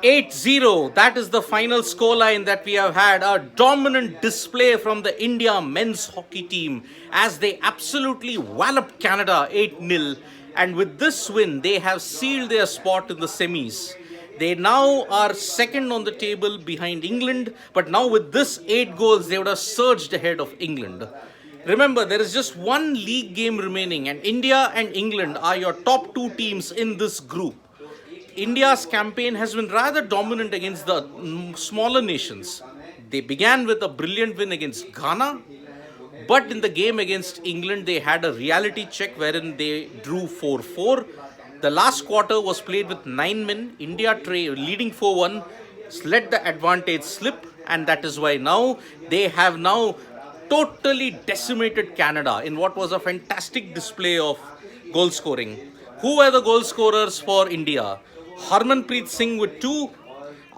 8-0. That is the final scoreline that we have had. A dominant display from the India men's hockey team as they absolutely walloped Canada 8-0. And with this win, they have sealed their spot in the semis. They now are second on the table behind England, but now with this 8 goals, they would have surged ahead of England. Remember, there is just one league game remaining, and India and England are your top 2 teams in this group. India's campaign has been rather dominant against the smaller nations. They began with a brilliant win against Ghana, but in the game against England, they had a reality check wherein they drew 4-4. The last quarter was played with 9 men. India leading 4-1, let the advantage slip, and that is why now they have now totally decimated Canada in what was a fantastic display of goal scoring. Who were the goal scorers for India? Harmanpreet Singh with 2,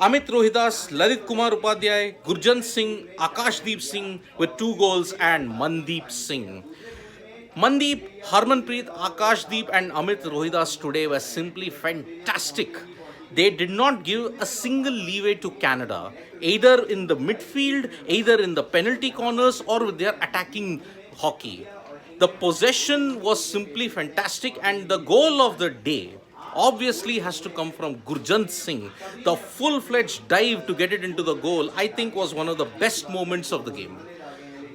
Amit Rohidas, Lalit Kumar Upadhyay, Gurjant Singh, Akashdeep Singh with 2 goals, and Mandeep Singh. Mandeep, Harmanpreet, Akashdeep and Amit Rohidas today were simply fantastic. They did not give a single leeway to Canada, either in the midfield, either in the penalty corners or with their attacking hockey. The possession was simply fantastic, and the goal of the day obviously has to come from Gurjant Singh. The full-fledged dive to get it into the goal, I think, was one of the best moments of the game.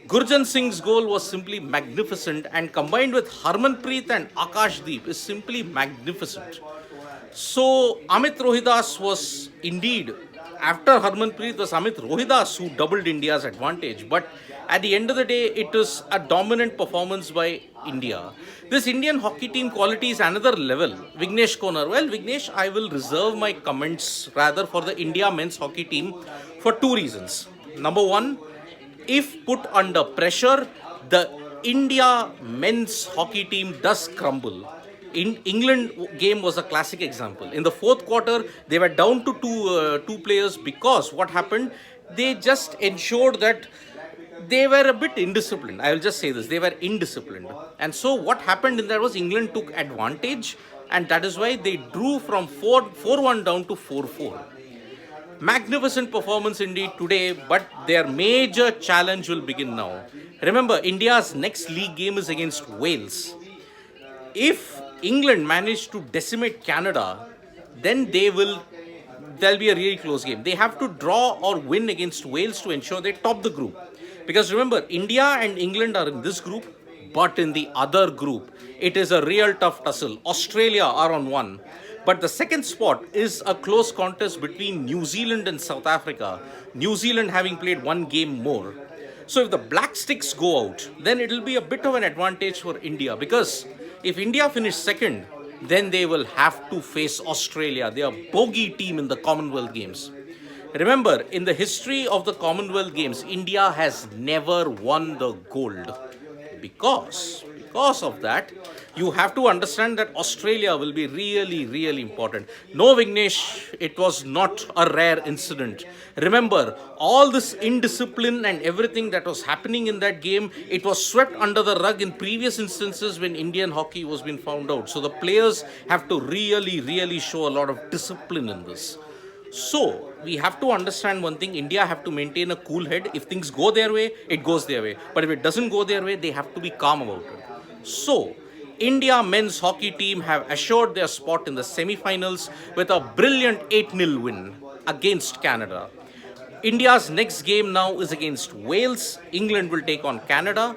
Gurjant Singh's goal was simply magnificent, and combined with Harmanpreet and Akashdeep is simply magnificent. So Amit Rohidas was indeed, after Harmanpreet was Amit Rohidas who doubled India's advantage. But at the end of the day, it was a dominant performance by India. This Indian hockey team quality is another level. Vignesh Konar. Well, Vignesh, I will reserve my comments rather for the India men's hockey team for 2 reasons. Number 1, if put under pressure, the India men's hockey team does crumble. In England game was a classic example. In the 4th quarter, they were down to two players because what happened, they just ensured that they were a bit indisciplined. I will just say this, they were indisciplined. And so what happened in that was England took advantage, and that is why they drew from 4-1 down to 4-4. Magnificent performance indeed today, but their major challenge will begin now. Remember, India's next league game is against Wales. If England manage to decimate Canada, then there'll be a really close game. They have to draw or win against Wales to ensure they top the group. Because remember, India and England are in this group, but in the other group, it is a real tough tussle. Australia are on 1. But the second spot is a close contest between New Zealand and South Africa. New Zealand having played 1 game more. So if the Black Sticks go out, then it will be a bit of an advantage for India, because if India finish second, then they will have to face Australia. They are a bogey team in the Commonwealth Games. Remember, in the history of the Commonwealth Games, India has never won the gold. Because of that, you have to understand that Australia will be really, really important. No, Vignesh, it was not a rare incident. Remember, all this indiscipline and everything that was happening in that game, it was swept under the rug in previous instances when Indian hockey was being found out. So the players have to really, really show a lot of discipline in this. So we have to understand one thing, India have to maintain a cool head. If things go their way, it goes their way. But if it doesn't go their way, they have to be calm about it. So India men's hockey team have assured their spot in the semi-finals with a brilliant 8-0 win against Canada. India's next game now is against Wales. England will take on Canada.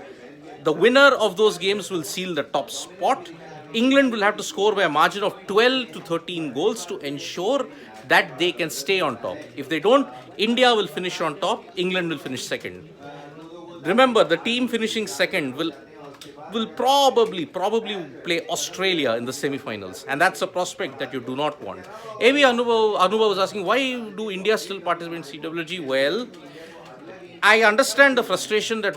The winner of those games will seal the top spot. England will have to score by a margin of 12 to 13 goals to ensure that they can stay on top. If they don't, India will finish on top, England will finish second. Remember, the team finishing second will probably play Australia in the semi-finals, and that's a prospect that you do not want. A.V. Anubhav was asking, why do India still participate in CWG? Well, I understand the frustration that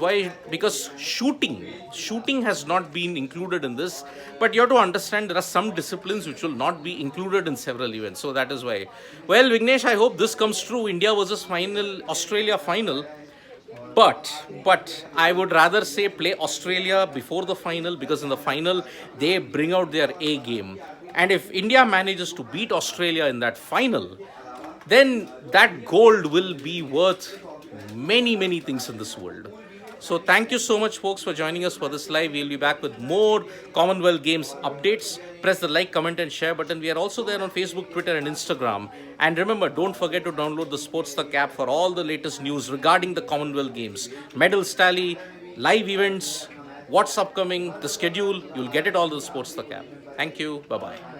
because shooting has not been included in this, but you have to understand there are some disciplines which will not be included in several events, so that is why. Well, Vignesh, I hope this comes true, India versus Australia final, but I would rather say play Australia before the final, because in the final, they bring out their A game. And if India manages to beat Australia in that final, then that gold will be worth many, many things in this world. So thank you so much, folks, for joining us for this live. We'll be back with more Commonwealth Games updates. Press the like, comment, and share button. We are also there on Facebook, Twitter, and Instagram. And remember, don't forget to download the SportsTak app for all the latest news regarding the Commonwealth Games. Medals tally, live events, what's upcoming, the schedule. You'll get it all in the SportsTak app. Thank you. Bye-bye.